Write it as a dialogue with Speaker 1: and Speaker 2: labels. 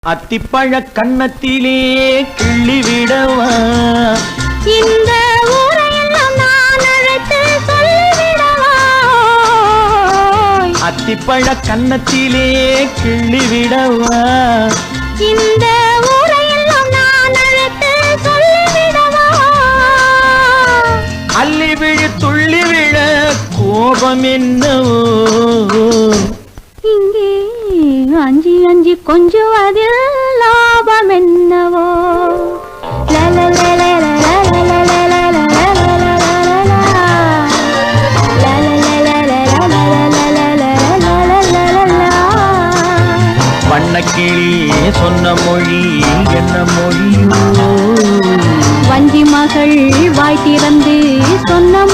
Speaker 1: அத்திப்பழ கன்னத்திலே கிள்ளிவிடவா
Speaker 2: இந்த ஊரையெல்லாம் நான் அழைத்து சொல்லிவிடவா
Speaker 1: அத்திப்பழ கன்னத்திலே கிள்ளிவிடவா
Speaker 2: இந்த ஊரையெல்லாம் நான் அழைத்து சொல்லிவிடவா
Speaker 1: அள்ளி விழு துள்ளி விழ கோபம் என்னவோ
Speaker 2: இங்கே அஞ்சி அஞ்சி கொஞ்சம் அதில் லாபம் என்னவோ
Speaker 1: வண்ணக்கிளி சொன்ன மொழி என்ன மொழியோ
Speaker 2: வஞ்சி மகள் வாய் திறந்து சொன்ன